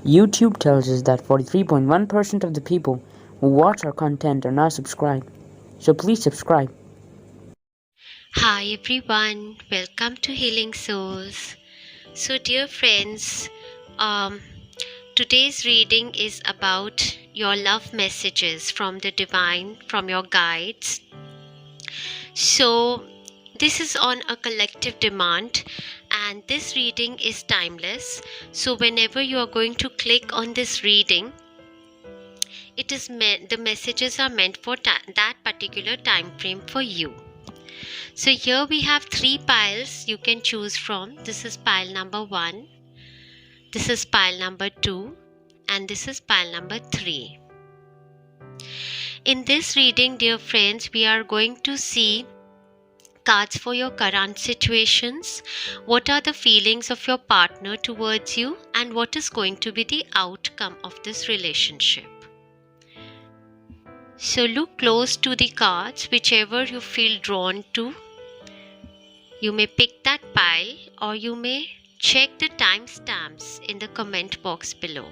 YouTube tells us that 43.1% of the people who watch our content are not subscribed. So please subscribe. Hi everyone, welcome to Healing Souls. So dear friends, today's reading is about your love messages from the divine, from your guides. So this is on a collective demand and this reading is timeless. So whenever you are going to click on this reading, it is meant, the messages are meant for that particular time frame for you. So here we have 3 piles you can choose from. This is pile number 1, this is pile number 2, and this is pile number 3. In this reading, dear friends, we are going to see cards for your current situations, what are the feelings of your partner towards you, and what is going to be the outcome of this relationship. So look close to the cards, whichever you feel drawn to. You may pick that pile or you may check the timestamps in the comment box below.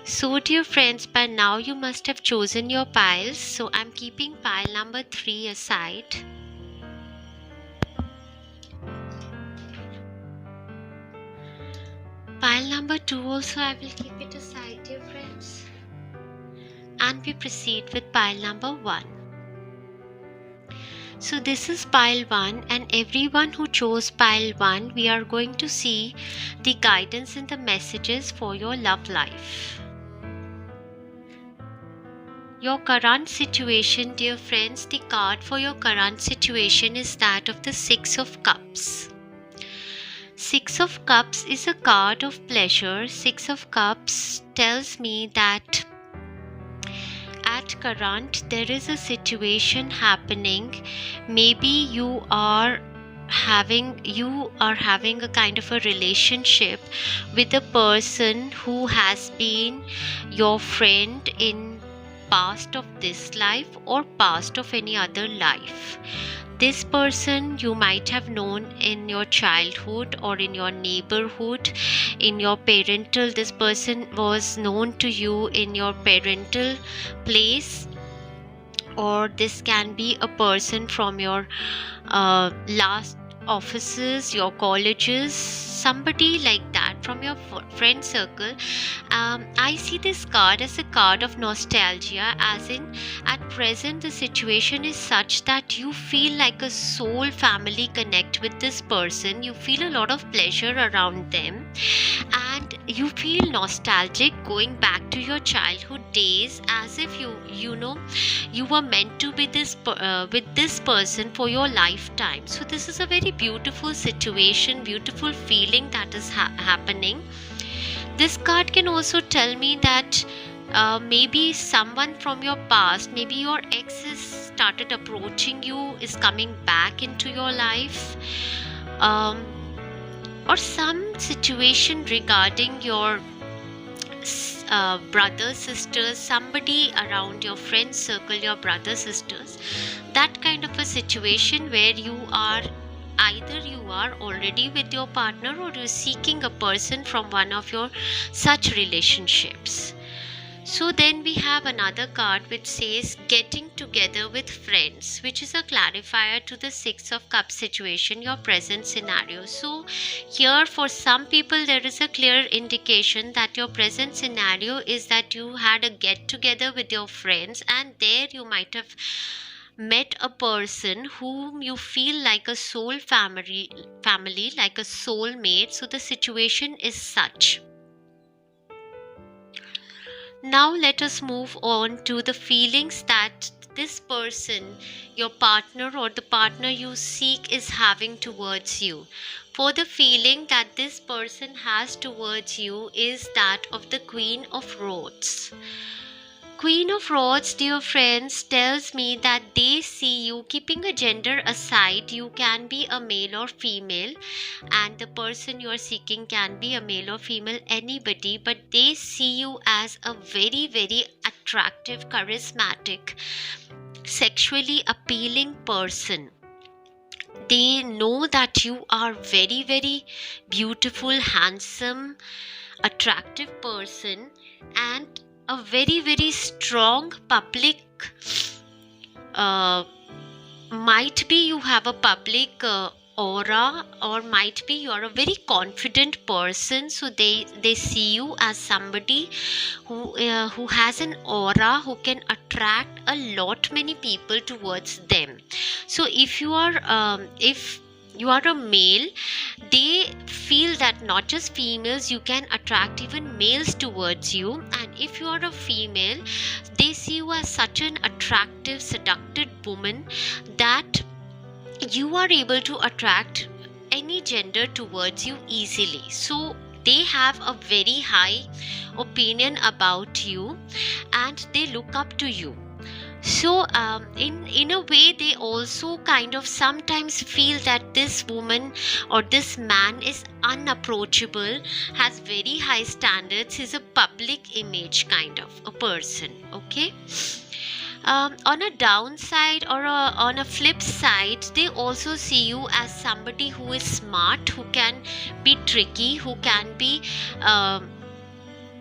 So dear friends, by now you must have chosen your piles. So I'm keeping pile number 3 aside. Pile number 2 also I will keep it aside, dear friends. And we proceed with pile number 1. So this is pile 1, and everyone who chose pile 1, we are going to see the guidance and the messages for your love life. Your current situation, dear friends, the card for your current situation is that of the 6 of Cups. 6 of Cups is a card of pleasure. 6 of Cups tells me that at current there is a situation happening. Maybe you are having a kind of a relationship with a person who has been your friend in past of this life or past of any other life. This person you might have known in your childhood or in your neighborhood, in your parental. This person was known to you in your parental place, or this can be a person from your last offices, your colleges, somebody like that from your friend circle. I see this card as a card of nostalgia, as in at present the situation is such that you feel like a soul family connect with this person. You feel a lot of pleasure around them and you feel nostalgic going back to your childhood days, as if you know you were meant to be with this person for your lifetime. So this is a very beautiful situation, beautiful feeling that is happening. This card can also tell me that maybe someone from your past, maybe your ex has started approaching you, is coming back into your life, or some situation regarding your brothers, sisters, somebody around your friend circle, your brothers, sisters, that kind of a situation where you are either you are already with your partner or you're seeking a person from one of your such relationships. So then we have another card which says getting together with friends, which is a clarifier to the 6 of Cups situation, your present scenario. So here for some people there is a clear indication that your present scenario is that you had a get together with your friends and there you might have met a person whom you feel like a soul family, like a soul mate. So the situation is such. Now let us move on to the feelings that this person, your partner or the partner you seek, is having towards you. For the feeling that this person has towards you is that of the Queen of Rods. Queen of Rods, dear friends, tells me that they see you, keeping a gender aside. You can be a male or female, and the person you are seeking can be a male or female, anybody, but they see you as a very, very attractive, charismatic, sexually appealing person. They know that you are very, very beautiful, handsome, attractive person, and a very, very strong public, uh, might be you have a public aura, or might be you're a very confident person, so they see you as somebody who has an aura, who can attract a lot many people towards them. So if you are a male, they feel that not just females, you can attract even males towards you. And if you are a female, they see you as such an attractive, seductive woman that you are able to attract any gender towards you easily. So they have a very high opinion about you and they look up to you. So in a way, they also kind of sometimes feel that this woman or this man is unapproachable, has very high standards, is a public image kind of a person. Okay. On a downside or on a flip side, they also see you as somebody who is smart, who can be tricky, who can be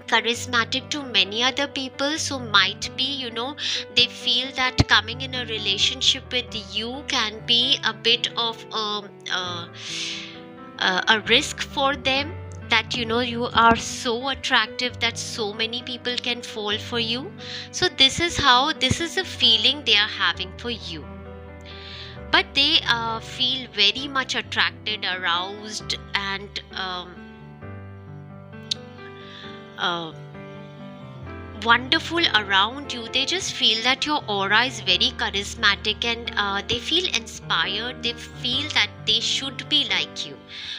charismatic to many other people. So might be, they feel that coming in a relationship with you can be a bit of a risk for them, that you are so attractive that so many people can fall for you. So this is a feeling they are having for you. But they feel very much attracted, aroused, and wonderful around you. They just feel that your aura is very charismatic, and they feel inspired. They feel that they should be like you,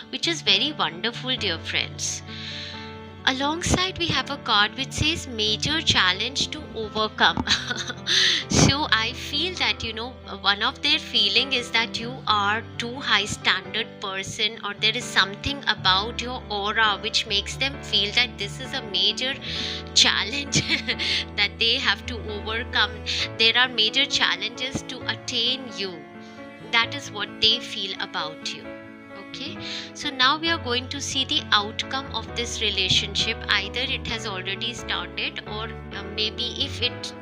which is very wonderful, dear friends. Alongside, we have a card which says major challenge to overcome. So I feel that one of their feeling is that you are too high standard person, or there is something about your aura which makes them feel that this is a major challenge that they have to overcome. There are major challenges to attain you. That is what they feel about you. Okay, so now we are going to see the outcome of this relationship. Either it has already started, or maybe if it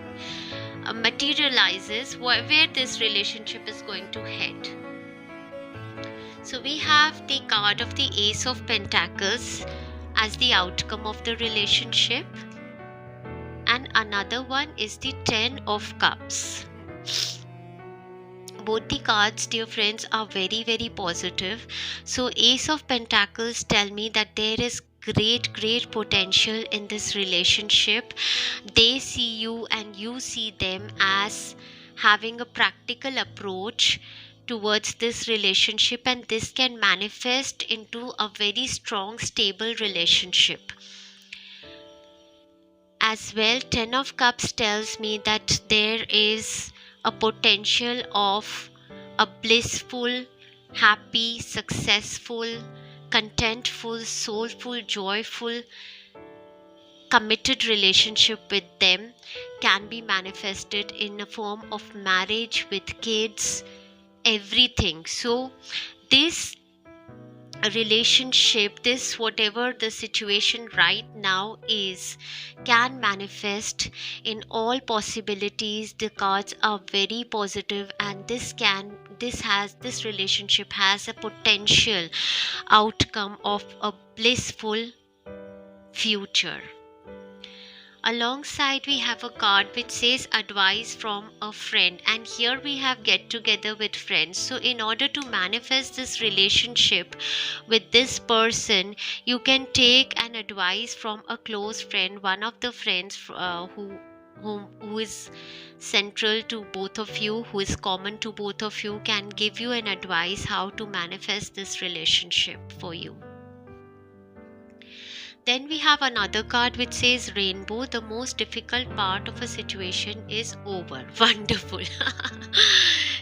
materializes, where this relationship is going to head. So we have the card of the Ace of Pentacles as the outcome of the relationship, and another one is the Ten of Cups. Both the cards, dear friends, are very, very positive. So Ace of Pentacles tell me that there is great potential in this relationship. They see you and you see them as having a practical approach towards this relationship, and this can manifest into a very strong, stable relationship. As well, Ten of Cups tells me that there is a potential of a blissful, happy, successful, contentful, soulful, joyful, committed relationship with them can be manifested in a form of marriage with kids, everything. So this relationship, this whatever the situation right now is, can manifest in all possibilities. The cards are very positive, and this relationship has a potential outcome of a blissful future. Alongside, we have a card which says advice from a friend, and here we have get together with friends. So in order to manifest this relationship with this person, you can take an advice from a close friend, one of the friends who is central to both of you, who is common to both of you, can give you an advice how to manifest this relationship for you. Then we have another card which says rainbow. The most difficult part of a situation is over. Wonderful.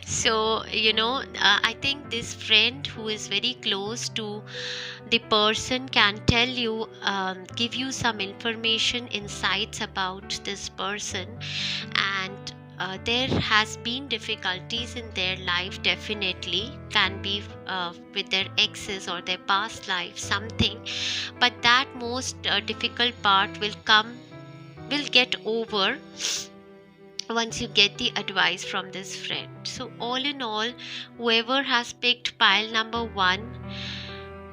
So, I think this friend who is very close to the person can tell you, give you some information, insights about this person, and there has been difficulties in their life, definitely can be with their exes or their past life, something, but that most difficult part will get over once you get the advice from this friend. So all in all, whoever has picked pile number 1,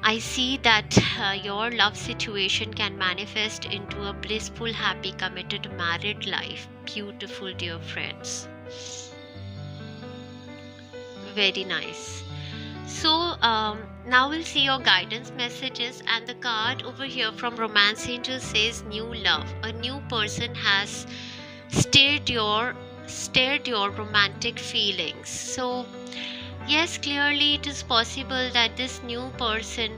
I see that your love situation can manifest into a blissful, happy, committed married life. Beautiful, dear friends. Very nice. So now we'll see your guidance messages, and the card over here from Romance Angel says new love. A new person has stirred your romantic feelings. So yes, clearly it is possible that this new person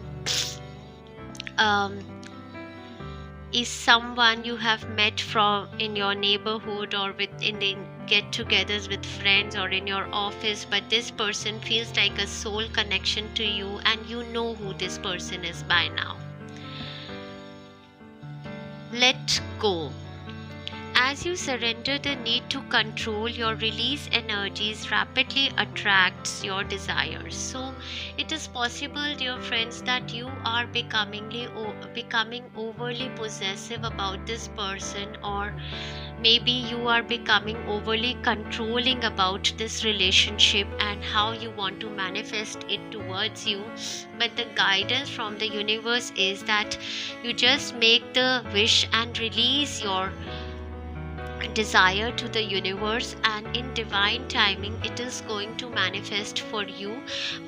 is someone you have met from in your neighborhood or in the get-togethers with friends or in your office, but this person feels like a soul connection to you, and you know who this person is by now. Let go. As you surrender the need to control, your release energies rapidly attracts your desires. So it is possible, dear friends, that you are becoming overly possessive about this person, or maybe you are becoming overly controlling about this relationship and how you want to manifest it towards you. But the guidance from the universe is that you just make the wish and release your desire to the universe, and in divine timing it is going to manifest for you.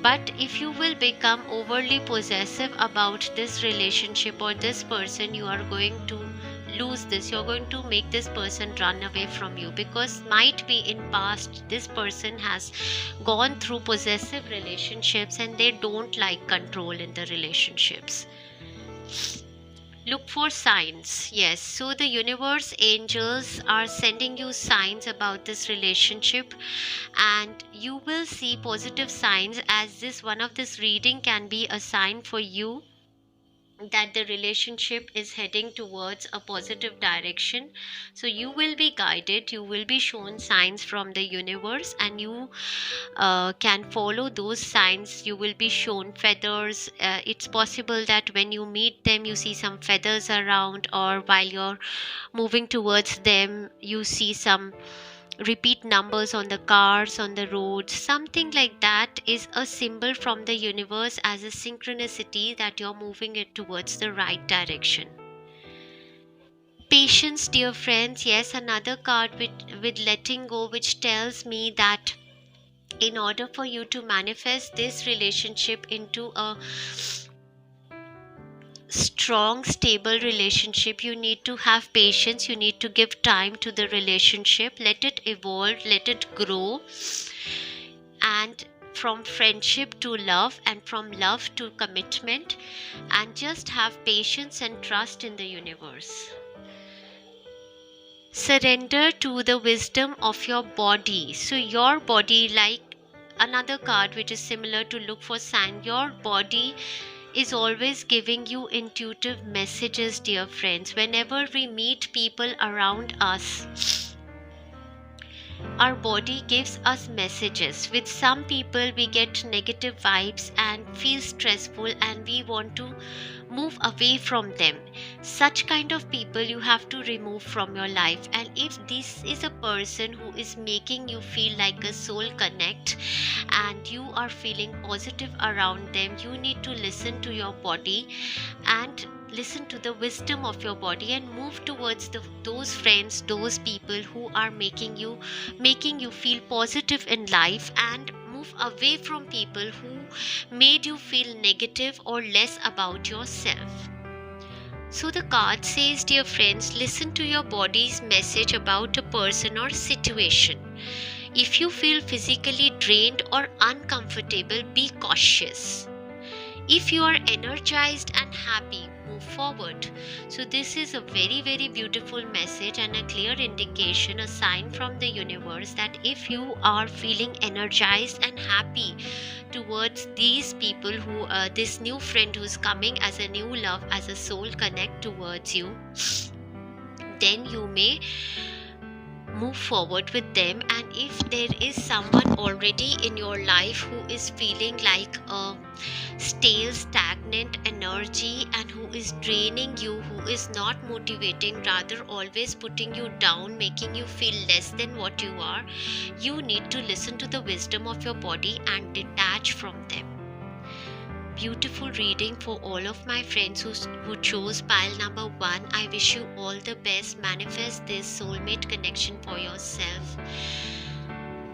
But if you will become overly possessive about this relationship or this person, you are going to lose this. You're going to make this person run away from you, because might be in past this person has gone through possessive relationships and they don't like control in the relationships. Look for signs. Yes, so the universe angels are sending you signs about this relationship, and you will see positive signs, as this one of this reading can be a sign for you that the relationship is heading towards a positive direction. So you will be guided, you will be shown signs from the universe, and you can follow those signs. You will be shown feathers. It's possible that when you meet them you see some feathers around, or while you're moving towards them you see some repeat numbers on the cars, on the roads. Something like that is a symbol from the universe as a synchronicity that you're moving it towards the right direction. Patience, dear friends. Yes, another card with letting go, which tells me that in order for you to manifest this relationship into a strong, stable relationship, you need to have patience. You need to give time to the relationship, let it evolve, let it grow, and from friendship to love, and from love to commitment, and just have patience and trust in the universe. Surrender to the wisdom of your body. So your body, like another card which is similar to look for sign, your body is always giving you intuitive messages, dear friends. Whenever we meet people around us, our body gives us messages. With some people we get negative vibes and feel stressful and we want to move away from them. Such kind of people you have to remove from your life. And if this is a person who is making you feel like a soul connect and you are feeling positive around them, you need to listen to your body and listen to the wisdom of your body and move towards those friends, those people who are making you feel positive in life, and move away from people who made you feel negative or less about yourself. So the card says, dear friends, listen to your body's message about a person or situation. If you feel physically drained or uncomfortable, be cautious. If you are energized and happy, move forward. So this is a very, very beautiful message and a clear indication, a sign from the universe that if you are feeling energized and happy towards these people who, this new friend who's coming as a new love, as a soul connect towards you, then you may move forward with them. And if there is someone already in your life who is feeling like a stale, stagnant energy and who is draining you, who is not motivating, rather always putting you down, making you feel less than what you are, you need to listen to the wisdom of your body and detach from them. Beautiful reading for all of my friends who chose pile number 1. I wish you all the best. Manifest this soulmate connection for yourself.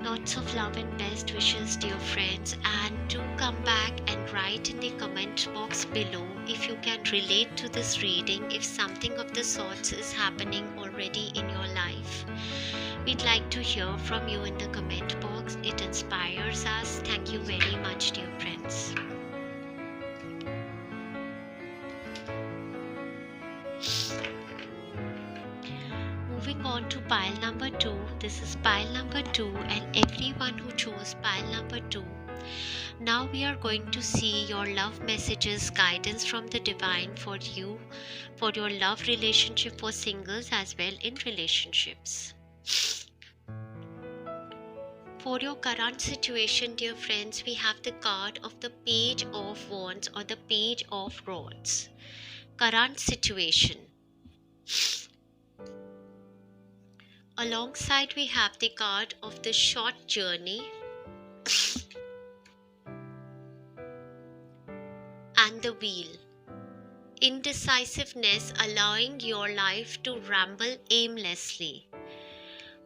Lots of love and best wishes, dear friends. And do come back and write in the comment box below if you can relate to this reading, if something of the sorts is happening already in your life. We'd like to hear from you in the comment box. It inspires us. Thank you very much, dear friends. Moving on to pile number 2. This is pile number 2 and everyone who chose pile number 2. Now we are going to see your love messages, guidance from the divine for you, for your love relationship, for singles as well in relationships. For your current situation, dear friends, we have the card of the Page of Wands or the Page of Rods. Current situation. Alongside we have the card of the Short Journey and the Wheel. Indecisiveness, allowing your life to ramble aimlessly.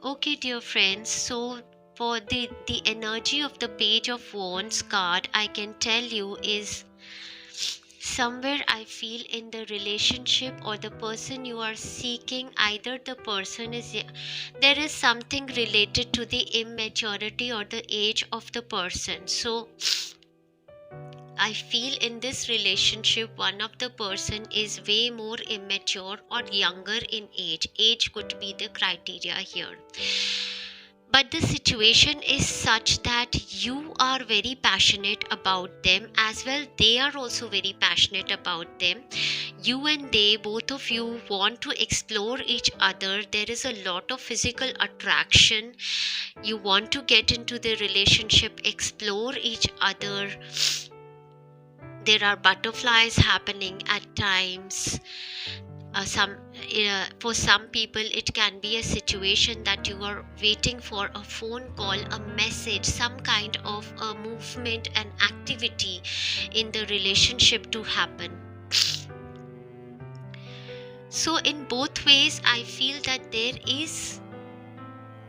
Okay, dear friends, so for the energy of the Page of Wands card, I can tell you is somewhere I feel in the relationship or the person you are seeking, either the person is, there is something related to the immaturity or the age of the person. So I feel in this relationship, one of the person is way more immature or younger in age. Age could be the criteria here. But the situation is such that you are very passionate about them as well. They are also very passionate about them. You and they, both of you want to explore each other. There is a lot of physical attraction. You want to get into the relationship, explore each other. There are butterflies happening at times. For some people it can be a situation that you are waiting for a phone call, a message, some kind of a movement and activity in the relationship to happen. So in both ways I feel that there is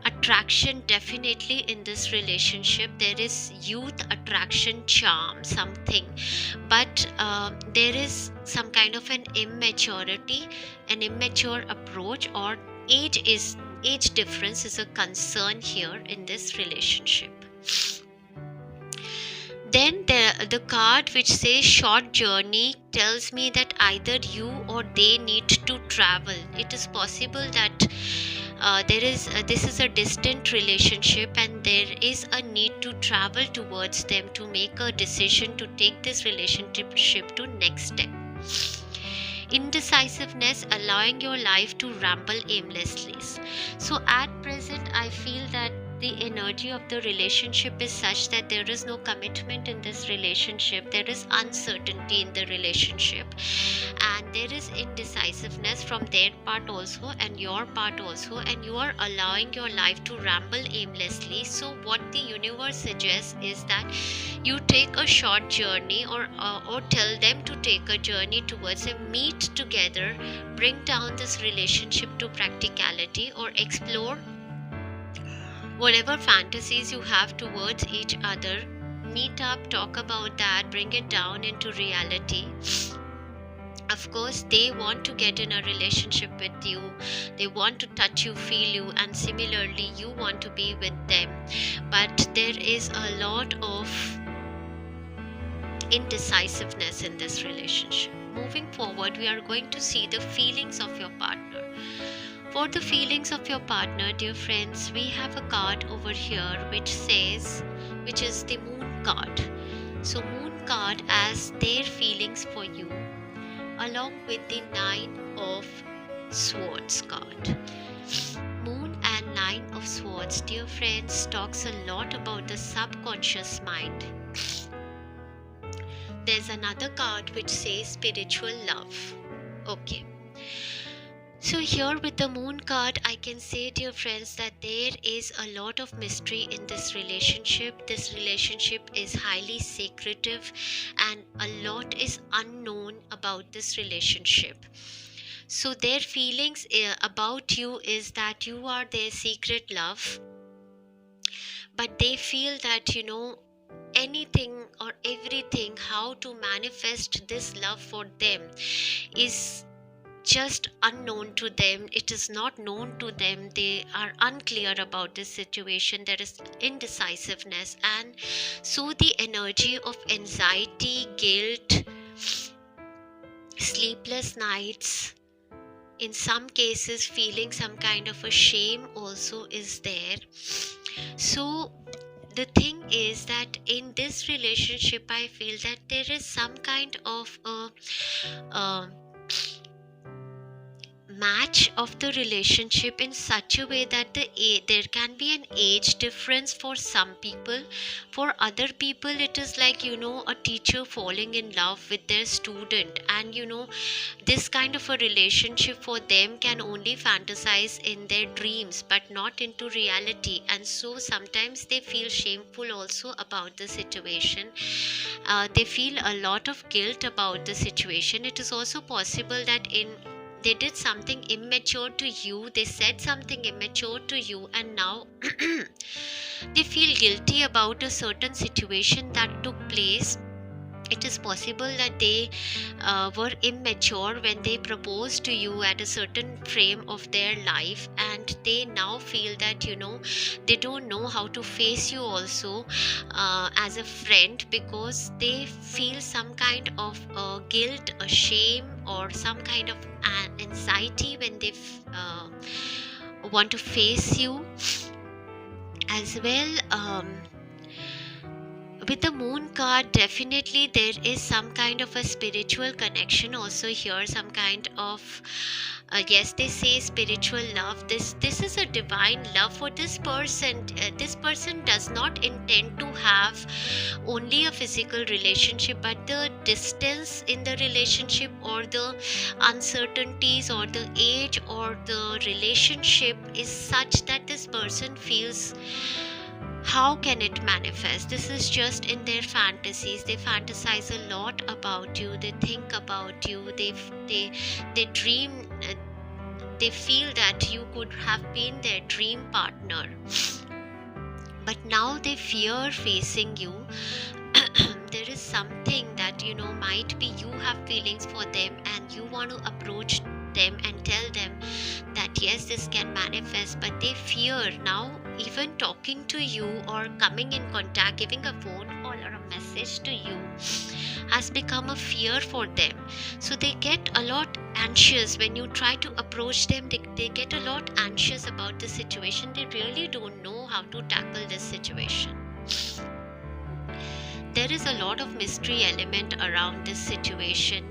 attraction definitely in this relationship. There is youth, attraction, charm, something, but there is some kind of an immaturity, an immature approach, or age difference is a concern here in this relationship. Then the card which says Short Journey tells me that either you or they need to travel. It is possible that this is a distant relationship and there is a need to travel towards them, to make a decision to take this relationship to next step. Indecisiveness, allowing your life to ramble aimlessly. So at present I feel that the energy of the relationship is such that there is no commitment in this relationship. There is uncertainty in the relationship, and there is indecisiveness from their part also and your part also, and you are allowing your life to ramble aimlessly. So what the universe suggests is that you take a short journey, or tell them to take a journey towards a meet together, bring down this relationship to practicality, or explore whatever fantasies you have towards each other. Meet up, talk about that, bring it down into reality. Of course, they want to get in a relationship with you. They want to touch you, feel you, and similarly, you want to be with them. But there is a lot of indecisiveness in this relationship. Moving forward, we are going to see the feelings of your partner. For the feelings of your partner, dear friends, we have a card over here which is the Moon card. So Moon card as their feelings for you, along with the Nine of Swords card. Moon and Nine of Swords, dear friends, talks a lot about the subconscious mind. There's another card which says spiritual love. Okay. So here with the Moon card, I can say, dear friends, that there is a lot of mystery in this relationship. This relationship is highly secretive and a lot is unknown about this relationship. So their feelings about you is that you are their secret love, but they feel that, anything or everything, how to manifest this love for them is just unknown to them. It is not known to them. They are unclear about this situation. There is indecisiveness, and so the energy of anxiety, guilt, sleepless nights, in some cases feeling some kind of a shame also is there. So the thing is that in this relationship, I feel that there is some kind of a match of the relationship in such a way that there can be an age difference for some people. For other people, it is like, a teacher falling in love with their student, and this kind of a relationship for them can only fantasize in their dreams but not into reality, and so sometimes they feel shameful also about the situation. They feel a lot of guilt about the situation. It is also possible that they did something immature to you, they said something immature to you, and now they feel guilty about a certain situation that took place. It is possible that they were immature when they proposed to you at a certain frame of their life, and they now feel that they don't know how to face you also as a friend, because they feel some kind of guilt, a shame, or some kind of anxiety when they want to face you as well. With the Moon card, definitely there is some kind of a spiritual connection also here, some kind of yes, they say spiritual love. This is a divine love for this person. This person does not intend to have only a physical relationship, but the distance in the relationship, or the uncertainties, or the age, or the relationship is such that this person feels, how can it manifest? This is just in their fantasies. They fantasize a lot about you. They think about you. They dream. They feel that you could have been their dream partner. But now they fear facing you. There is something that might be you have feelings for them, and you want to approach them and tell them that yes, this can manifest, but they fear now. Even talking to you or coming in contact, giving a phone call or a message to you has become a fear for them. So they get a lot anxious when you try to approach them. They get a lot anxious about the situation. They really don't know how to tackle this situation. There is a lot of mystery element around this situation.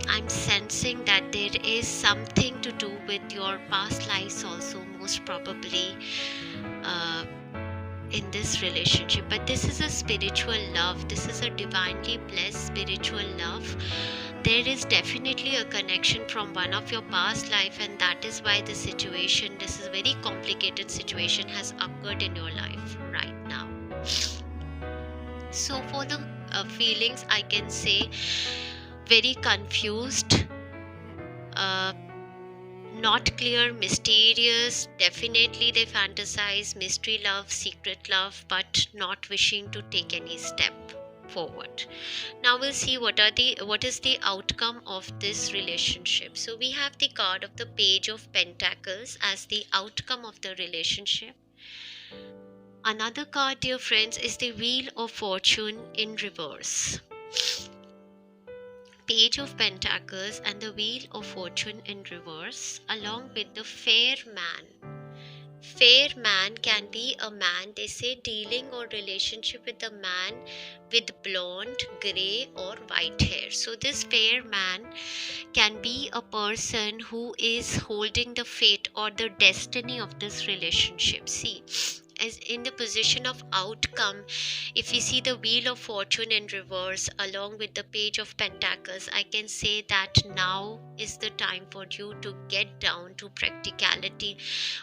I'm sensing that there is something to do with your past lives also, most probably, in this relationship. But this is a spiritual love. This is a divinely blessed spiritual love. There is definitely a connection from one of your past life, and that is why this is a very complicated situation, has occurred in your life right now. So for the feelings, I can say very confused, not clear, mysterious. Definitely they fantasize mystery love, secret love, but not wishing to take any step forward. Now we'll see what is the outcome of this relationship. So we have the card of the Page of Pentacles as the outcome of the relationship. Another card, dear friends, is the Wheel of Fortune in reverse. Page of Pentacles and the Wheel of Fortune in reverse, along with the Fair Man. Fair man can be a man, they say, dealing or relationship with a man with blonde, grey, or white hair. So, this fair man can be a person who is holding the fate or the destiny of this relationship. See, as in the position of outcome, if we see the wheel of fortune in reverse along with the page of pentacles, I can say that now is the time for you to get down to practicality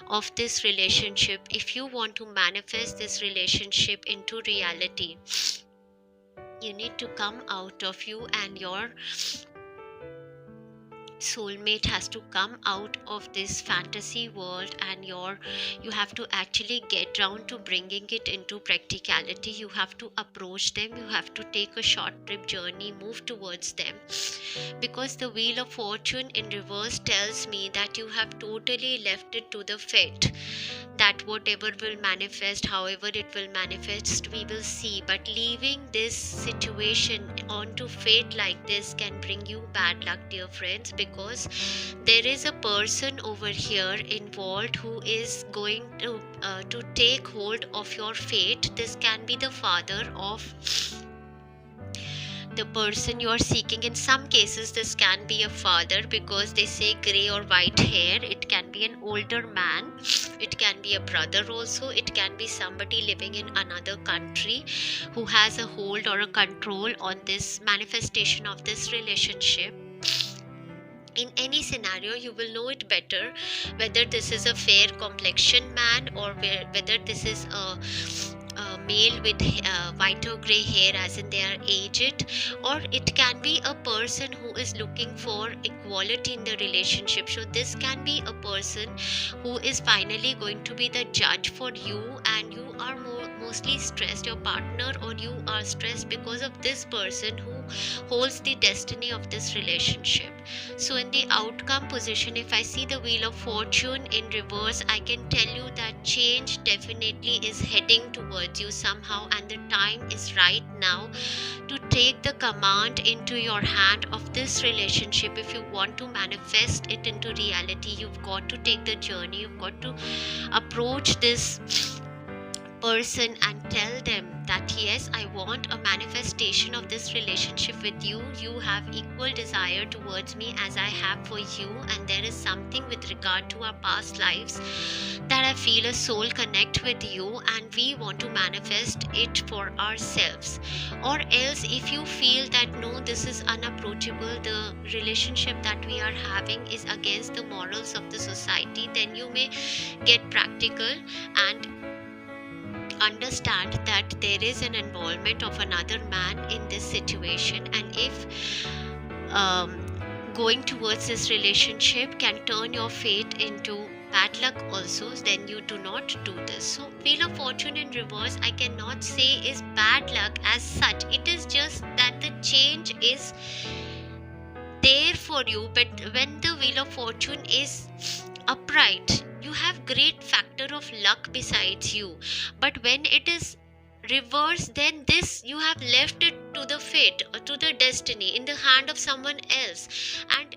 of this relationship. If you want to manifest this relationship into reality, you need to come out of you, and your soulmate has to come out of this fantasy world, and you have to actually get down to bringing it into practicality. You have to approach them, you have to take a short trip journey, move towards them, because the wheel of fortune in reverse tells me that you have totally left it to the fate, that whatever will manifest, however it will manifest, we will see. But leaving this situation onto fate like this can bring you bad luck, dear friends, because there is a person over here involved who is going to take hold of your fate. This can be the father of the person you are seeking. In some cases, this can be a father, because they say gray or white hair. It can be an older man, it can be a brother also, it can be somebody living in another country who has a hold or a control on this manifestation of this relationship. In any scenario, you will know it better whether this is a fair complexion man or whether this is a male with white or gray hair, as in they are aged, or it can be a person who is looking for equality in the relationship. So this can be a person who is finally going to be the judge for you, and you are mostly stressed, your partner or you are stressed because of this person who holds the destiny of this relationship. So in the outcome position, if I see the wheel of fortune in reverse, I can tell you that change definitely is heading towards you somehow, and the time is right now to take the command into your hand of this relationship. If you want to manifest it into reality, you've got to take the journey, you've got to approach this person and tell them that yes, I want a manifestation of this relationship with you. You have equal desire towards me as I have for you, and there is something with regard to our past lives that I feel a soul connect with you, and we want to manifest it for ourselves. Or else, if you feel that no, this is unapproachable, the relationship that we are having is against the morals of the society, then you may get practical and understand that there is an involvement of another man in this situation. And if going towards this relationship can turn your fate into bad luck also, then you do not do this. So wheel of fortune in reverse, I cannot say is bad luck as such. It is just that the change is there for you. But when the wheel of fortune is upright, you have great factor of luck besides you. But when it is reverse, then this you have left it to the fate or to the destiny in the hand of someone else. And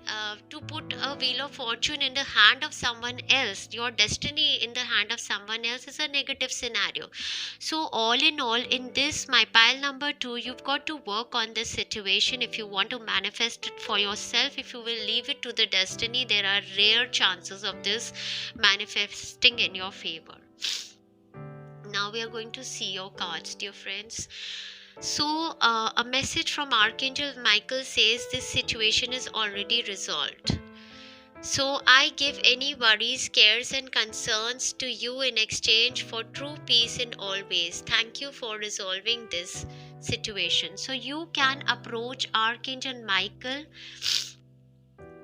to put a wheel of fortune in the hand of someone else, your destiny in the hand of someone else, is a negative scenario. So all in all, in this my pile number 2, you've got to work on this situation. If you want to manifest it for yourself, if you will leave it to the destiny, there are rare chances of this manifesting in your favor. Now we are going to see your cards, dear friends. So a message from Archangel Michael says this situation is already resolved. So I give any worries, cares and concerns to you in exchange for true peace in all ways. Thank you for resolving this situation. So you can approach Archangel Michael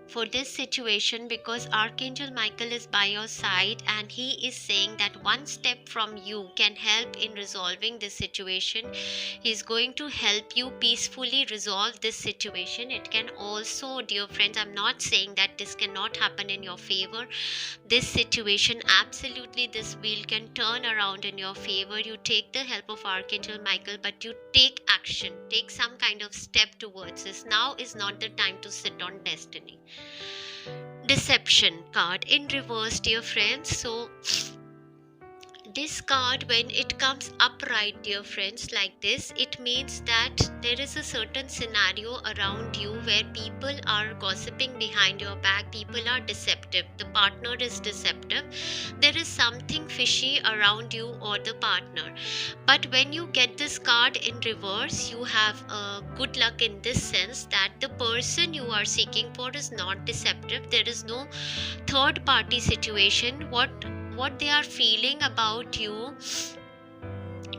for this situation, because Archangel Michael is by your side, and he is saying that one step from you can help in resolving this situation. He is going to help you peacefully resolve this situation. It can also, dear friends, I'm not saying that this cannot happen in your favor. This situation, absolutely, this wheel can turn around in your favor. You take the help of Archangel Michael, but you take action, take some kind of step towards this. Now is not the time to sit on destiny. Deception card in reverse, dear friends. So This card, when it comes upright, dear friends, like this, it means that there is a certain scenario around you where people are gossiping behind your back, people are deceptive, the partner is deceptive, there is something fishy around you or the partner. But when you get this card in reverse, you have good luck in this sense that the person you are seeking for is not deceptive. There is no third party situation. What they are feeling about you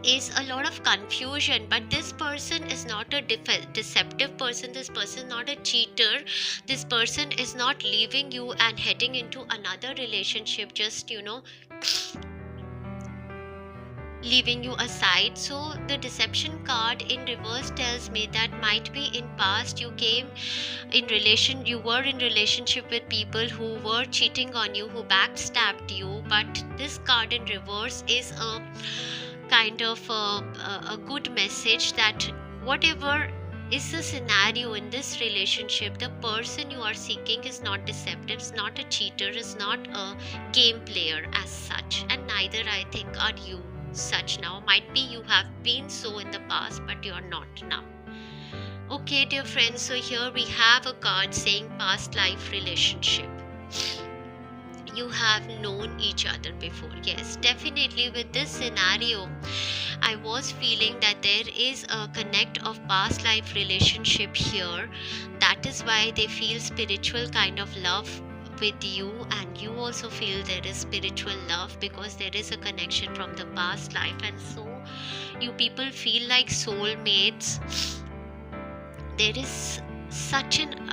is a lot of confusion, but this person is not a deceptive person, this person is not a cheater, this person is not leaving you and heading into another relationship, just leaving you aside. So the deception card in reverse tells me that might be in past you were in relationship with people who were cheating on you, who backstabbed you, but this card in reverse is a kind of a good message that whatever is the scenario in this relationship, the person you are seeking is not deceptive, is not a cheater, is not a game player as such, and neither I think are you such now. Might be you have been so in the past, but you are not now. Okay, dear friends, so here we have a card saying past life relationship. You have known each other before. Yes, definitely with this scenario, I was feeling that there is a connect of past life relationship here. That is why they feel spiritual kind of love with you, and you also feel there is spiritual love because there is a connection from the past life, and so you people feel like soulmates. There is such an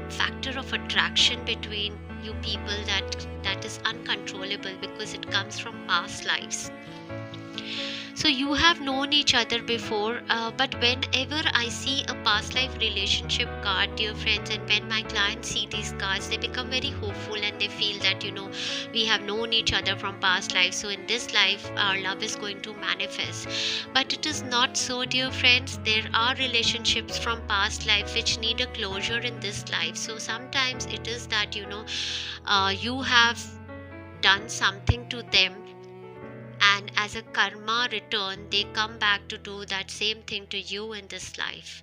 factor of attraction between you people that is uncontrollable because it comes from past lives. So you have known each other before, but whenever I see a past life relationship card, dear friends, and when my clients see these cards, they become very hopeful and they feel that we have known each other from past lives, so in this life our love is going to manifest. But it is not so, dear friends. There are relationships from past life which need a closure in this life. So sometimes it is that you have done something to them, and as a karma return they come back to do that same thing to you in this life.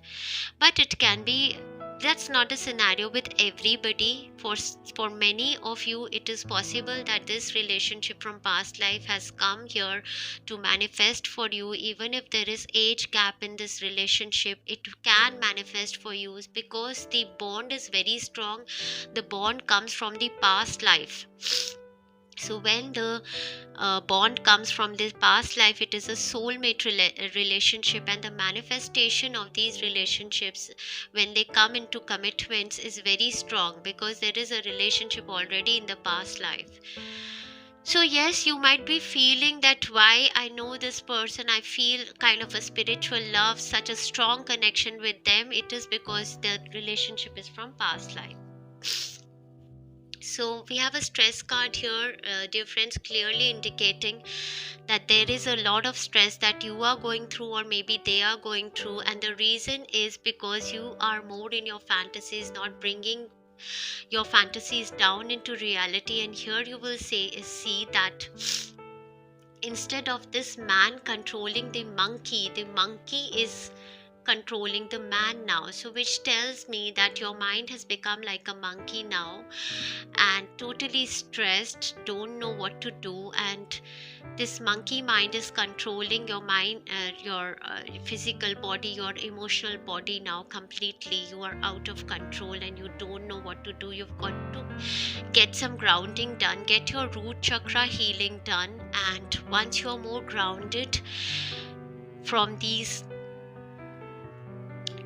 But it can be, that's not a scenario with everybody. For many of you, it is possible that this relationship from past life has come here to manifest for you. Even if there is age gap in this relationship, it can manifest for you because the bond is very strong. The bond comes from the past life. So when the bond comes from this past life, it is a soulmate relationship, and the manifestation of these relationships when they come into commitments is very strong because there is a relationship already in the past life. So yes, you might be feeling that why I know this person, I feel kind of a spiritual love, such a strong connection with them. It is because the relationship is from past life. So we have a stress card here, dear friends, clearly indicating that there is a lot of stress that you are going through, or maybe they are going through, and the reason is because you are more in your fantasies, not bringing your fantasies down into reality. And here you will see that instead of this man controlling the monkey is controlling the man now. So which tells me that your mind has become like a monkey now and totally stressed, don't know what to do, and this monkey mind is controlling your mind, your physical body, your emotional body now completely. You are out of control and you don't know what to do. You've got to get some grounding done, get your root chakra healing done, and once you're more grounded from these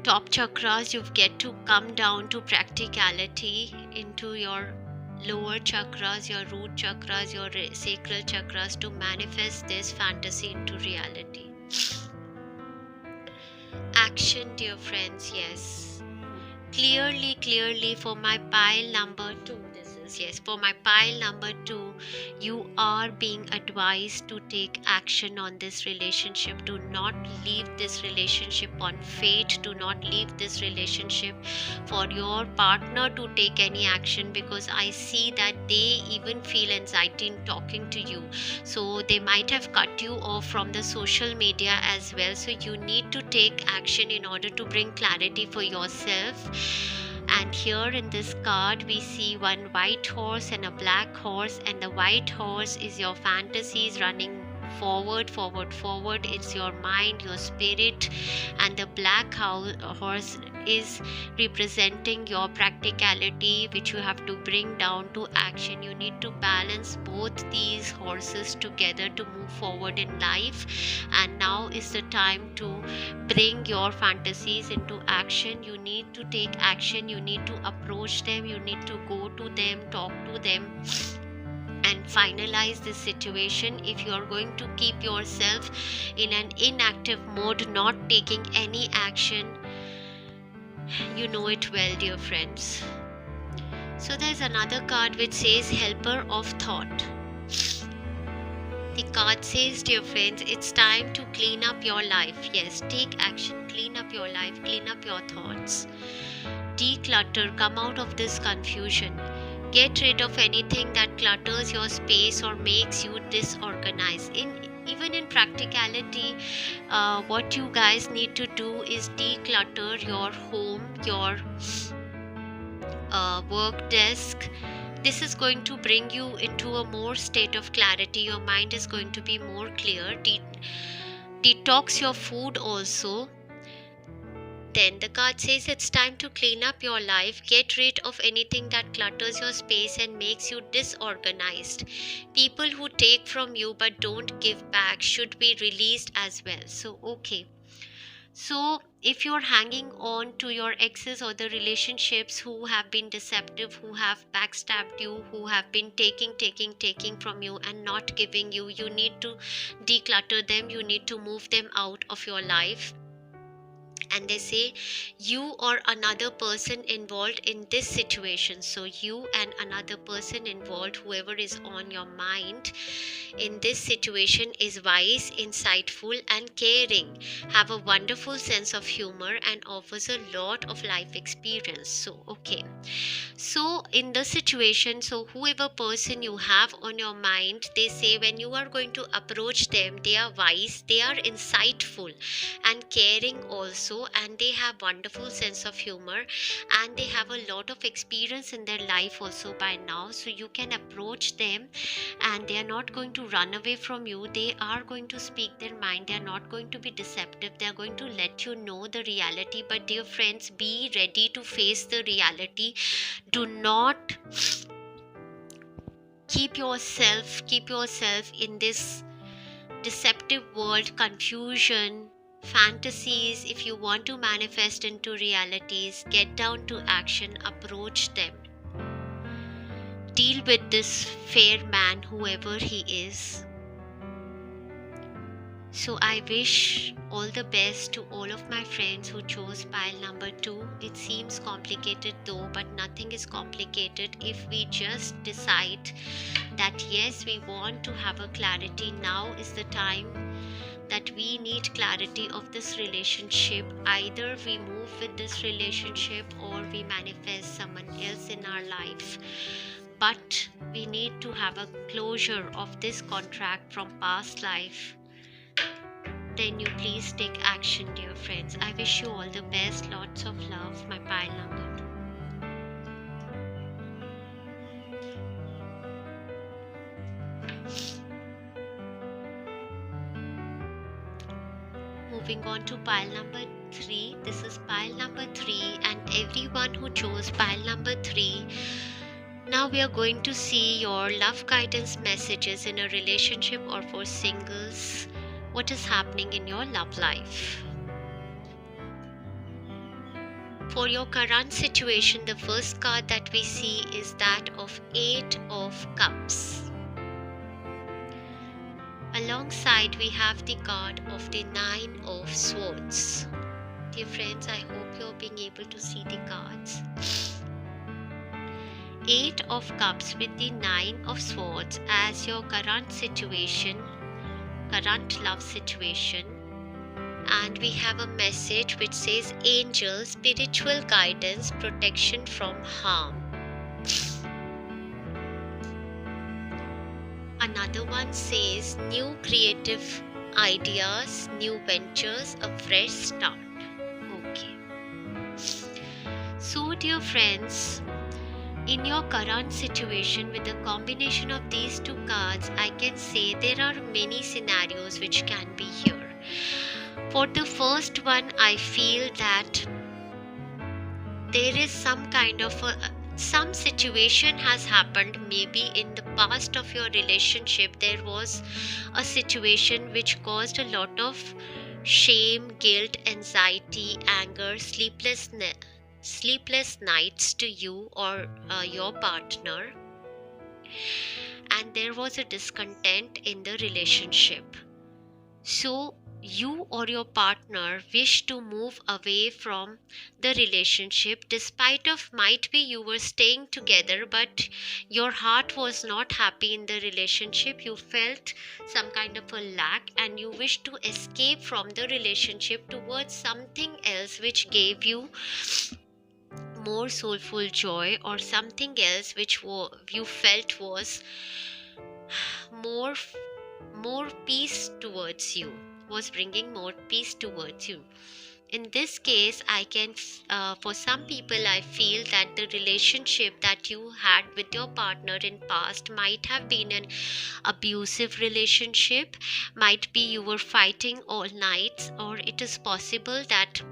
top chakras, you get to come down to practicality into your lower chakras, your root chakras, your sacral chakras, to manifest this fantasy into reality. Action, dear friends. Yes, clearly for my pile number 2, this is friends. Yes, for my pile number 2, you are being advised to take action on this relationship. Do not leave this relationship on fate. Do not leave this relationship for your partner to take any action, because I see that they even feel anxiety in talking to you. So they might have cut you off from the social media as well. So you need to take action in order to bring clarity for yourself. And here in this card we see one white horse and a black horse, and the white horse is your fantasies running forward. It's your mind, your spirit, and the black horse is representing your practicality, which you have to bring down to action. You need to balance both these horses together to move forward in life, and now is the time to bring your fantasies into action. You need to take action, you need to approach them, you need to go to them, talk to them, and finalize this situation. If you are going to keep yourself in an inactive mode, not taking any action, you know it well, dear friends. So there's another card which says Helper of Thought. The card says, dear friends, it's time to clean up your life. Yes, take action, clean up your life, clean up your thoughts. Declutter, come out of this confusion. Get rid of anything that clutters your space or makes you disorganized. Even in practicality, what you guys need to do is declutter your home, your work desk. This is going to bring you into a more state of clarity. Your mind is going to be more clear. Detox your food also. Then the card says it's time to clean up your life. Get rid of anything that clutters your space and makes you disorganized. People who take from you but don't give back should be released as well. So, okay. So, if you're hanging on to your exes or the relationships who have been deceptive, who have backstabbed you, who have been taking from you and not giving you, you need to declutter them. You need to move them out of your life. And they say you or another person involved in this situation. So you and another person involved, whoever is on your mind in this situation, is wise, insightful, and caring, have a wonderful sense of humor, and offers a lot of life experience. So okay, so in the situation, so whoever person you have on your mind, they say when you are going to approach them, they are wise, they are insightful and caring also, and they have wonderful sense of humor, and they have a lot of experience in their life also by now. So you can approach them and they are not going to run away from you. They are going to speak their mind. They are not going to be deceptive. They are going to let you know the reality. But dear friends, be ready to face the reality. Do not keep yourself in this deceptive world, confusion, fantasies. If you want to manifest into realities, get down to action, approach them. Deal with this fair man, whoever he is. So I wish all the best to all of my friends who chose pile number 2. It seems complicated though, but nothing is complicated if we just decide that yes, we want to have a clarity. Now is the time that we need clarity of this relationship. Either we move with this relationship or we manifest someone else in our life. But we need to have a closure of this contract from past life. Then you please take action, dear friends. I wish you all the best. Lots of love, my pile number 2. Moving on to pile number 3. This is pile number 3, and everyone who chose pile number 3. Now we are going to see your love guidance messages in a relationship or for singles. What is happening in your love life? For your current situation, the first card that we see is that of 8 of Cups. Alongside we have the card of the 9 of Swords. Dear friends, I hope you're being able to see the cards. Eight of Cups with the Nine of Swords as your current situation, current love situation. And we have a message which says angels, spiritual guidance, protection from harm. Another one says new creative ideas, new ventures, a fresh start. Okay. So, dear friends, in your current situation with the combination of these two cards, I can say there are many scenarios which can be here. For the first one, I feel that there is some kind of some situation has happened. Maybe in the past of your relationship there was a situation which caused a lot of shame, guilt, anxiety, anger, sleepless nights to you or your partner, and there was a discontent in the relationship. So you or your partner wish to move away from the relationship, despite of might be you were staying together, but your heart was not happy in the relationship. You felt some kind of a lack and you wish to escape from the relationship towards something else which gave you more soulful joy, or something else which you felt was more peace towards you, was bringing more peace towards you. In this case, I can for some people I feel that the relationship that you had with your partner in past might have been an abusive relationship. Might be you were fighting all nights, or it is possible that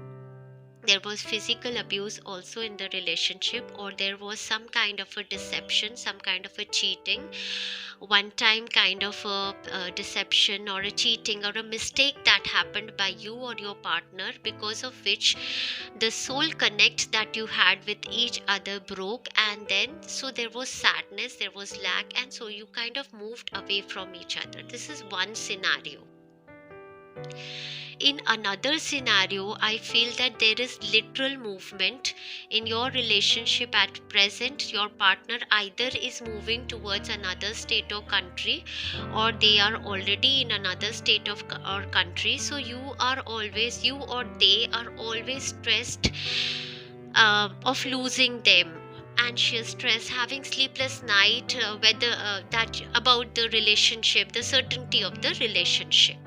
there was physical abuse also in the relationship, or there was some kind of a deception, some kind of a cheating, one time kind of a deception or a cheating or a mistake that happened by you or your partner, because of which the soul connect that you had with each other broke, and then so there was sadness, there was lack, and so you kind of moved away from each other. This is one scenario. In another scenario, I feel that there is literal movement in your relationship at present. Your partner either is moving towards another state or country, or they are already in another state of or country. So you or they are always stressed of losing them, anxious, stress, having sleepless night, whether that about the relationship, the certainty of the relationship.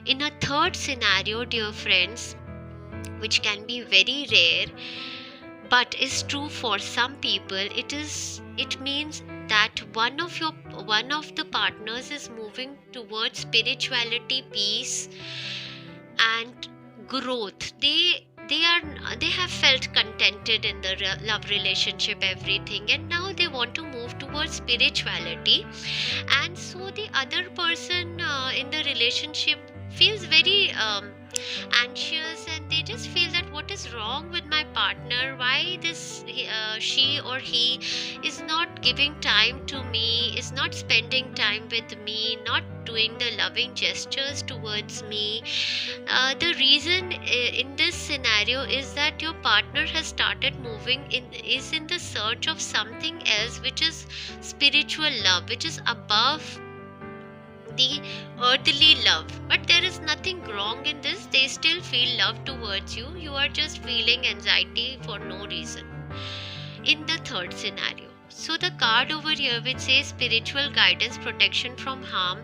In a third scenario, dear friends, which can be very rare but is true for some people, it means that one of the partners is moving towards spirituality, peace, and growth. They have felt contented in the love relationship, everything, and now they want to move towards spirituality. And so the other person in the relationship feels very anxious, and they just feel that what is wrong with my partner, why this she or he is not giving time to me, is not spending time with me, not doing the loving gestures towards me. The reason in this scenario is that your partner has started is in the search of something else, which is spiritual love, which is above the earthly love. But there is nothing wrong in this. They still feel love towards you. You are just feeling anxiety for no reason in the third scenario. So the card over here which says spiritual guidance, protection from harm,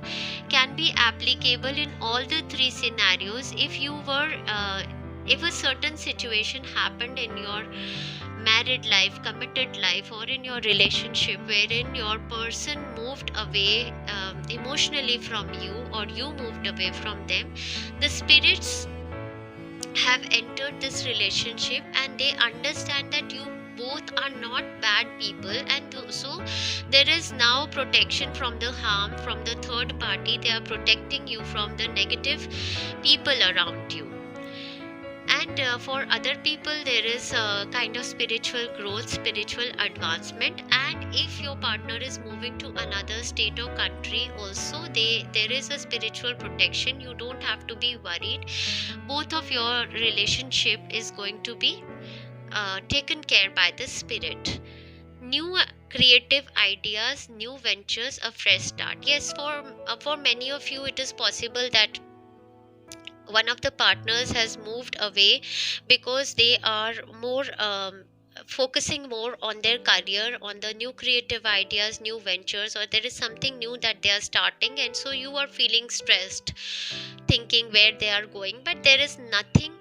can be applicable in all the three scenarios. If a certain situation happened in your married life, committed life, or in your relationship wherein your person moved away emotionally from you, or you moved away from them, the spirits have entered this relationship and they understand that you both are not bad people, and so there is now protection from the harm from the third party. They are protecting you from the negative people around you. And for other people, there is a kind of spiritual growth, spiritual advancement. And if your partner is moving to another state or country, also there is a spiritual protection. You don't have to be worried. Both of your relationship is going to be taken care by the spirit. new creative ideas, new ventures, a fresh start. Yes, for many of you it is possible that one of the partners has moved away because they are more focusing more on their career, on the new creative ideas, new ventures, or there is something new that they are starting, and so you are feeling stressed thinking where they are going. But there is nothing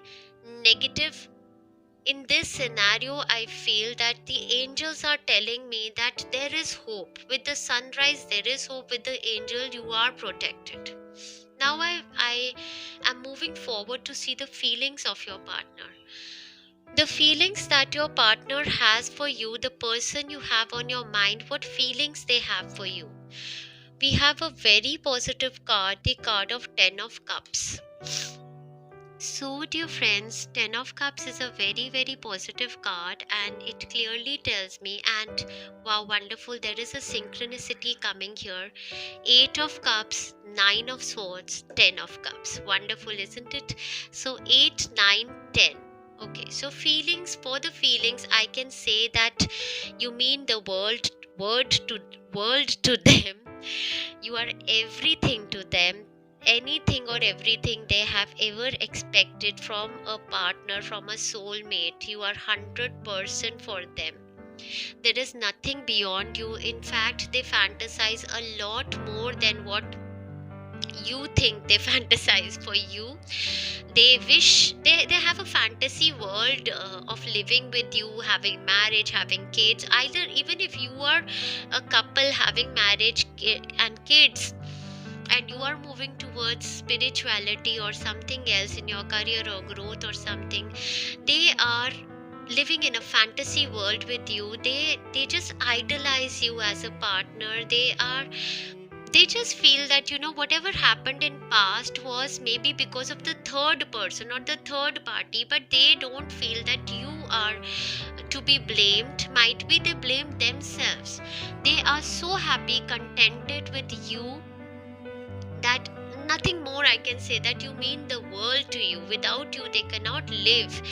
negative in this scenario. I feel that the angels are telling me that there is hope. With the sunrise, there is hope. With the angel, you are protected. Now I am moving forward to see the feelings of your partner. The feelings that your partner has for you, the person you have on your mind, what feelings they have for you. We have a very positive card, the card of 10 of Cups. So, dear friends, 10 of Cups is a very, very positive card, and it clearly tells me, and wow, wonderful, there is a synchronicity coming here. 8 of Cups, 9 of Swords, 10 of Cups. Wonderful, isn't it? So, 8, 9, 10. Okay, so feelings, for the feelings, I can say that you mean the world to them. You are everything to them. Anything or everything they have ever expected from a partner, from a soulmate, you are 100% for them. There is nothing beyond you. In fact, they fantasize a lot more than what you think they fantasize for you. They wish they have a fantasy world of living with you, having marriage, having kids. Either, even if you are a couple having marriage and kids, and you are moving towards spirituality or something else in your career or growth or something, they are living in a fantasy world with you. They just idolize you as a partner. They just feel that, whatever happened in past was maybe because of the third person or the third party, but they don't feel that you are to be blamed. Might be they blame themselves. They are so happy, contented with you, that nothing more. I can say that you mean the world to you. Without you they cannot live.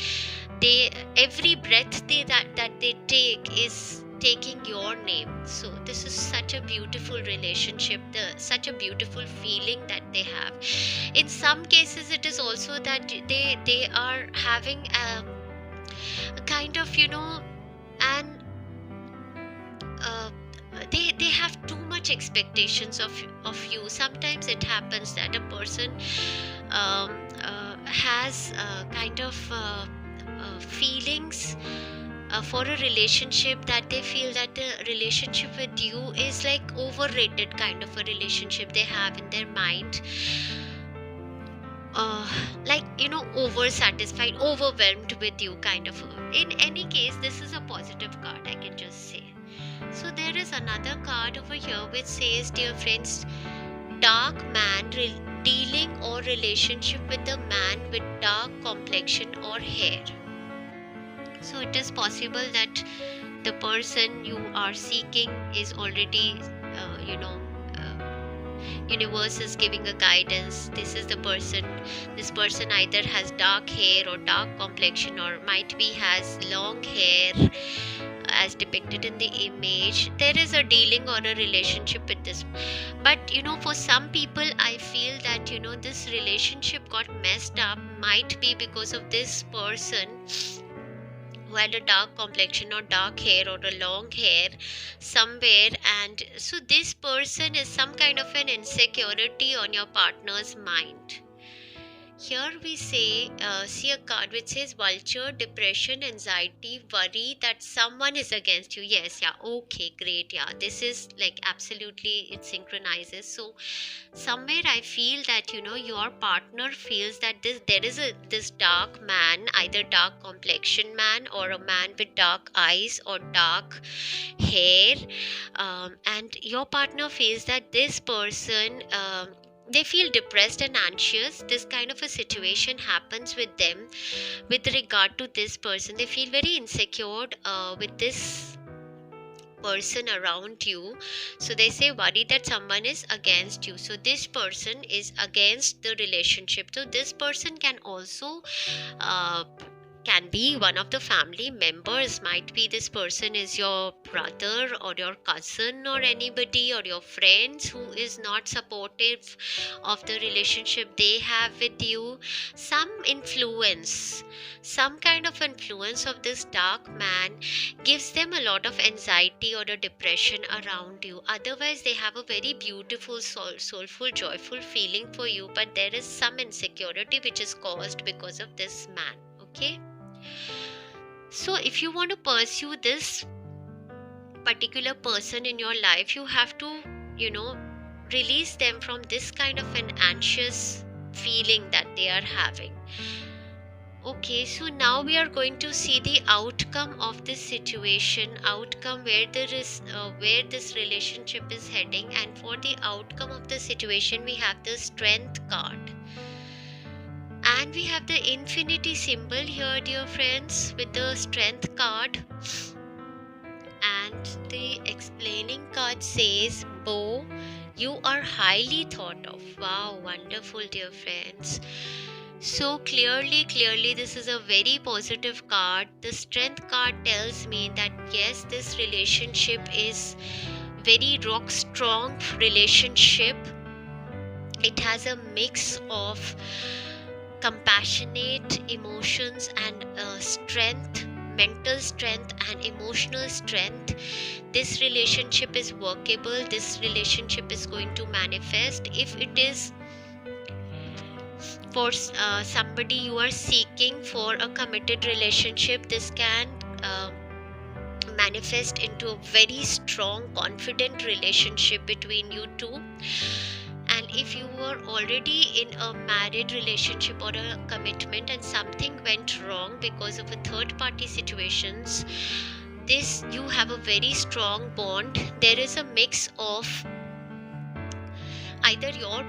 Every breath that they take is taking your name. So this is such a beautiful relationship, such a beautiful feeling that they have. In some cases it is also that they are having a kind of, an they have too much expectations of you. Sometimes it happens that a person has kind of feelings for a relationship, that they feel that the relationship with you is like overrated kind of a relationship they have in their mind. Like, over satisfied, overwhelmed with you kind of. In any case, this is a positive card, I can just say. So there is another card over here which says, dear friends, dark man dealing or relationship with a man with dark complexion or hair. So it is possible that the person you are seeking is already, universe is giving a guidance. This is the person. This person either has dark hair or dark complexion, or might be has long hair as depicted in the image. There is a dealing or a relationship with this. But for some people, I feel that this relationship got messed up, might be because of this person who had a dark complexion or dark hair or a long hair somewhere. And so this person is some kind of an insecurity on your partner's mind. Here we see a card which says vulture, depression, anxiety, worry that someone is against you. Yes, yeah, okay, great, yeah. This is like absolutely, it synchronizes. So somewhere I feel that your partner feels that there is this dark man, either dark complexion man or a man with dark eyes or dark hair, and your partner feels that this person. They feel depressed and anxious. This kind of a situation happens with them with regard to this person. They feel very insecure with this person around you. So they say worry that someone is against you. So this person is against the relationship. So this person can also can be one of the family members, might be this person is your brother or your cousin or anybody or your friends who is not supportive of the relationship they have with you. Some influence, some kind of influence of this dark man gives them a lot of anxiety or a depression around you. Otherwise they have a very beautiful soulful joyful feeling for you, but there is some insecurity which is caused because of this man. Okay, so if you want to pursue this particular person in your life, you have to, release them from this kind of an anxious feeling that they are having. Okay, so now we are going to see the outcome of this situation, outcome where there is where this relationship is heading. And for the outcome of the situation, we have the Strength card. And we have the infinity symbol here, dear friends, with the Strength card. And the explaining card says, Bo, you are highly thought of. Wow, wonderful, dear friends. So clearly, this is a very positive card. The Strength card tells me that yes, this relationship is very rock strong relationship. It has a mix of compassionate emotions and strength, mental strength and emotional strength. This relationship is workable. This relationship is going to manifest. If it is for somebody you are seeking for a committed relationship, this can manifest into a very strong, confident relationship between you two. And if you were already in a married relationship or a commitment and something went wrong because of a third party situations, this you have a very strong bond. There is a mix of either your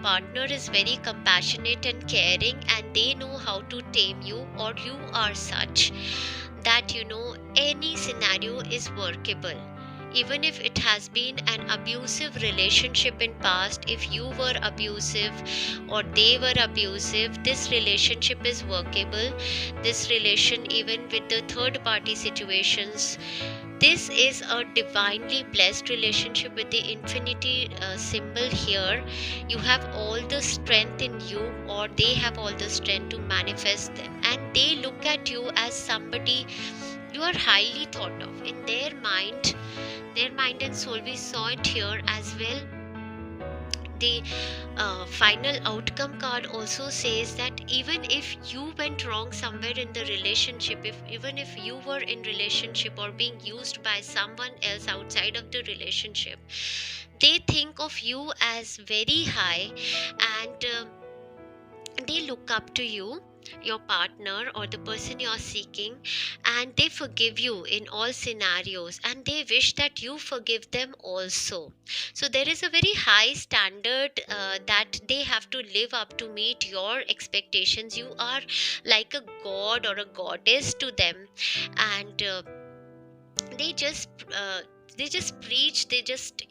partner is very compassionate and caring and they know how to tame you, or you are such that any scenario is workable. Even if it has been an abusive relationship in past, if you were abusive or they were abusive, this relationship is workable. This relation, even with the third party situations, this is a divinely blessed relationship with the infinity symbol here. You have all the strength in you, or they have all the strength to manifest them, and they look at you as somebody you are highly thought of in their mind and soul. We saw it here as well. The final outcome card also says that even if you went wrong somewhere in the relationship, even if you were in relationship or being used by someone else outside of the relationship, they think of you as very high, and they look up to you, your partner or the person you are seeking, and they forgive you in all scenarios, and they wish that you forgive them also. So there is a very high standard that they have to live up to meet your expectations. You are like a god or a goddess to them, and they just preach, they just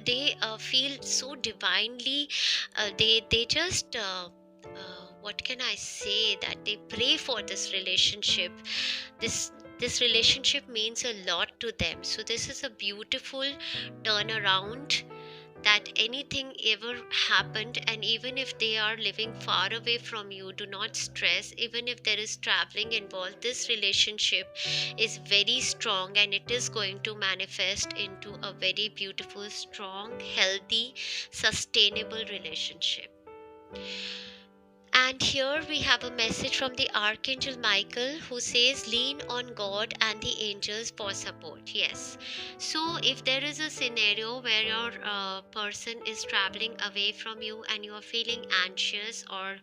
they feel so divinely. They just what can I say, that they pray for this relationship. This relationship means a lot to them. So this is a beautiful turnaround, that anything ever happened, and even if they are living far away from you, do not stress. Even if there is traveling involved, this relationship is very strong, and it is going to manifest into a very beautiful, strong, healthy, sustainable relationship. And here we have a message from the Archangel Michael, who says, lean on God and the angels for support. Yes. So if there is a scenario where your person is traveling away from you and you are feeling anxious, or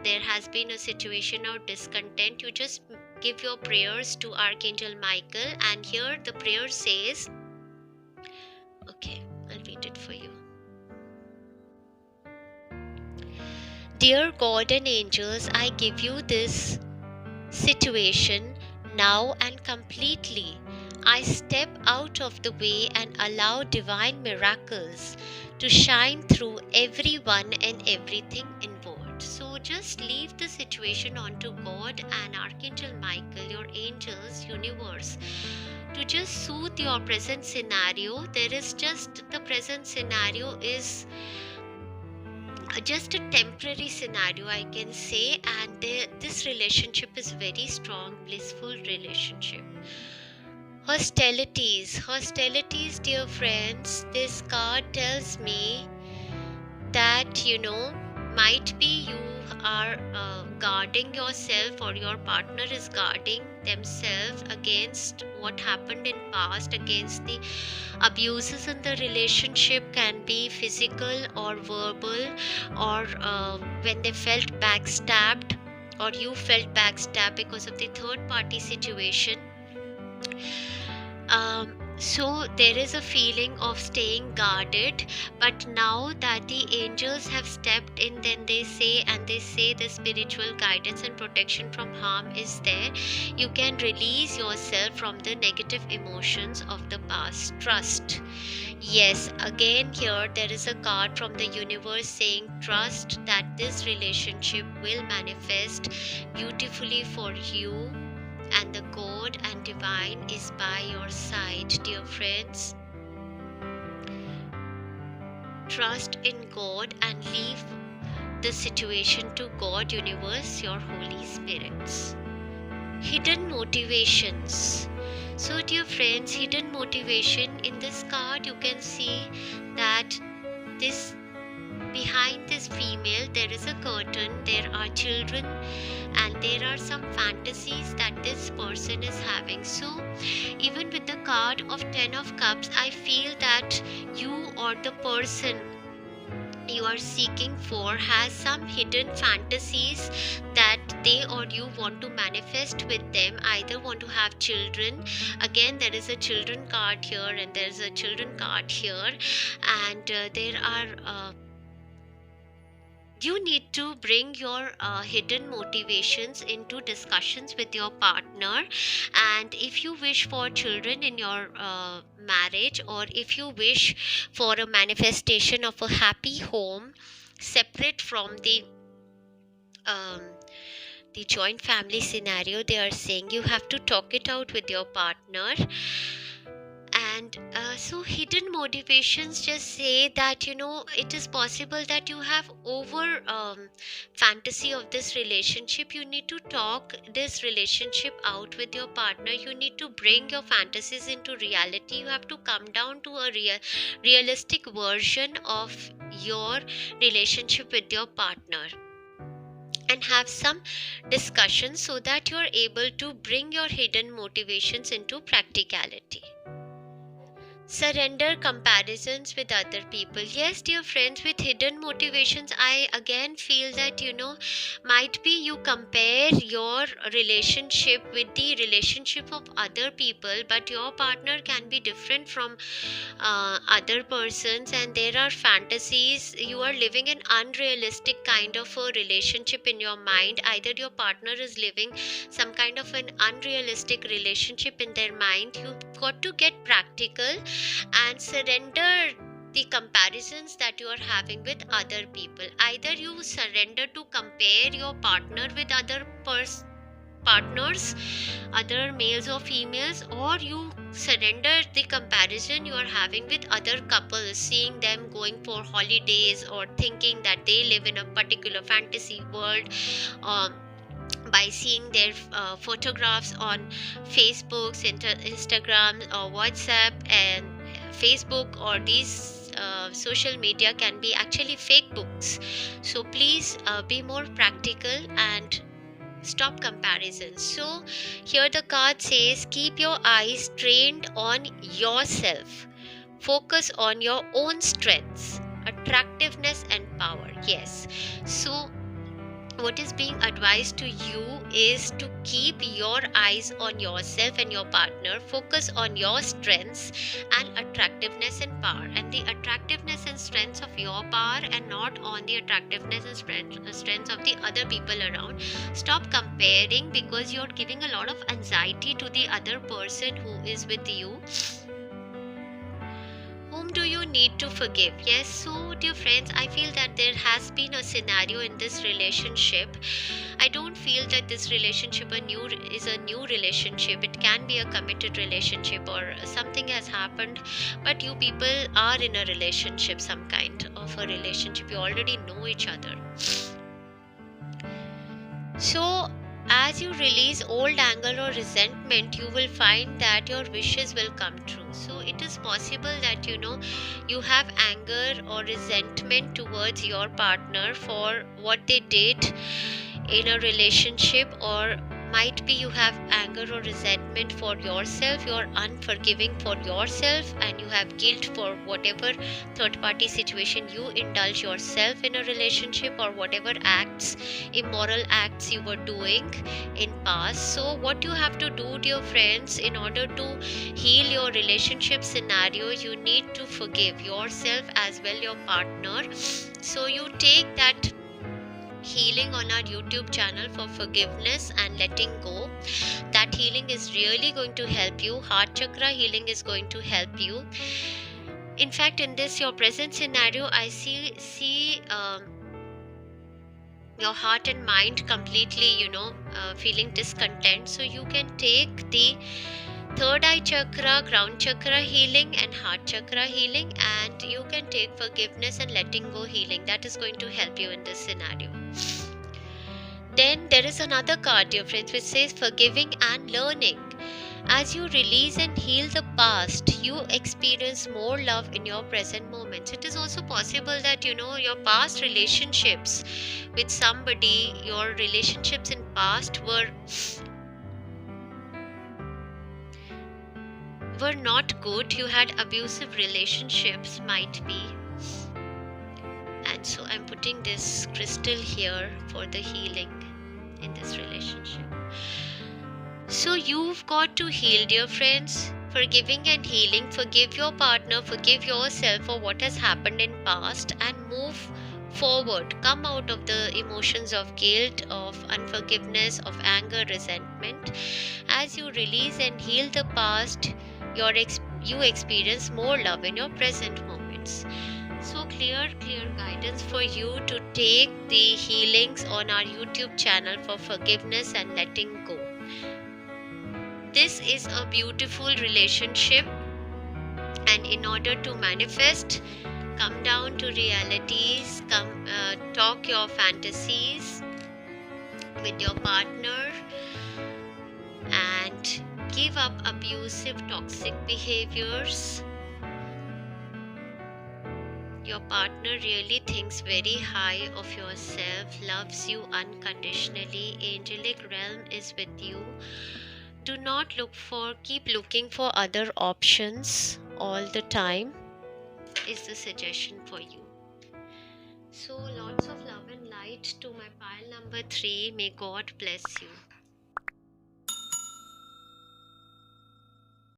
there has been a situation of discontent, you just give your prayers to Archangel Michael. And here the prayer says, okay, I'll read it for you. Dear God and angels, I give you this situation now and completely. I step out of the way and allow divine miracles to shine through everyone and everything involved. So So just leave the situation onto God and Archangel Michael, your angels, universe, to just soothe your present scenario. There is just, the present scenario is just a temporary scenario, I can say, and this relationship is very strong, blissful relationship. Hostilities, dear friends. This card tells me that, might be you are guarding yourself, or your partner is guarding themselves against what happened in past, against the abuses in the relationship, can be physical or verbal, or when they felt backstabbed, or you felt backstabbed because of the third party situation. So there is a feeling of staying guarded, but now that the angels have stepped in, then they say the spiritual guidance and protection from harm is there. You can release yourself from the negative emotions of the past. Trust. Yes, again here there is a card from the universe saying trust that this relationship will manifest beautifully for you, and the God and divine is by your side, dear friends. Trust in God and leave the situation to God, universe, your Holy Spirits. Hidden motivations. So, dear friends, hidden motivation in this card, you can see that this behind this female there is a curtain, there are children, and there are some fantasies that this person is having. So even with the card of 10 of Cups, I feel that you or the person you are seeking for has some hidden fantasies that they or you want to manifest with them. Either want to have children, again there is a children card here and there is a children card here, and there are you need to bring your hidden motivations into discussions with your partner. And if you wish for children in your marriage, or if you wish for a manifestation of a happy home separate from the joint family scenario, they are saying you have to talk it out with your partner. And so hidden motivations just say that it is possible that you have over fantasy of this relationship. You need to talk this relationship out with your partner. You need to bring your fantasies into reality. You have to come down to a realistic version of your relationship with your partner, and have some discussions so that you are able to bring your hidden motivations into practicality. Surrender comparisons with other people. Yes, dear friends, with hidden motivations, I again feel that might be you compare your relationship with the relationship of other people, but your partner can be different from other persons, and there are fantasies. You are living an unrealistic kind of a relationship in your mind. Either your partner is living some kind of an unrealistic relationship in their mind. You've got to get practical and surrender the comparisons that you are having with other people. Either you surrender to compare your partner with other partners, other males or females, or you surrender the comparison you are having with other couples, seeing them going for holidays or thinking that they live in a particular fantasy world, by seeing their photographs on Facebook, Instagram, or WhatsApp. And Facebook or these social media can be actually fake books. So please be more practical and stop comparisons. So here the card says keep your eyes trained on yourself. Focus on your own strengths, attractiveness and power. Yes. So what is being advised to you is to keep your eyes on yourself and your partner. Focus on your strengths and attractiveness and power, and the attractiveness and strengths of your power, and not on the attractiveness and strengths of the other people around. Stop comparing, because you're giving a lot of anxiety to the other person who is with you. Whom do you need to forgive. Yes, so dear friends, I feel that there has been a scenario in this relationship. I don't feel that this relationship is a new relationship. It can be a committed relationship or something has happened, but you people are in a relationship, some kind of a relationship. You already know each other. So as you release old anger or resentment, you will find that your wishes will come true. So it is possible that you have anger or resentment towards your partner for what they did in a relationship, or might be you have anger or resentment for yourself. You're unforgiving for yourself, and you have guilt for whatever third party situation you indulge yourself in a relationship, or whatever immoral acts you were doing in past. So what you have to do, dear friends, in order to heal your relationship scenario, you need to forgive yourself as well your partner. So you take that healing on our YouTube channel for forgiveness and letting go. That healing is really going to help you. Heart Chakra healing is going to help you. In fact, in this your present scenario, I see your heart and mind completely feeling discontent. So you can take the Third Eye Chakra, Crown Chakra healing, and Heart Chakra healing, and you can take forgiveness and letting go healing. That is going to help you in this scenario. Then there is another card, dear friends, which says forgiving and learning. As you release and heal the past, you experience more love in your present moments. It is also possible that your past relationships with somebody, your relationships in past were not good. You had abusive relationships, might be. And so I'm putting this crystal here for the healing in this relationship. So you've got to heal, dear friends. Forgiving and healing. Forgive your partner, forgive yourself for what has happened in past, and move forward. Come out of the emotions of guilt, of unforgiveness, of anger, resentment. As you release and heal the past, you experience more love in your present moments. So clear guidance for you to take the healings on our YouTube channel for forgiveness and letting go. This is a beautiful relationship, and in order to manifest, come down to realities, talk your fantasies with your partner, and give up abusive, toxic behaviors. Your partner really thinks very high of yourself, loves you unconditionally. Angelic realm is with you. Do not keep looking for other options all the time, is the suggestion for you. So lots of love and light to my pile number 3. May God bless you.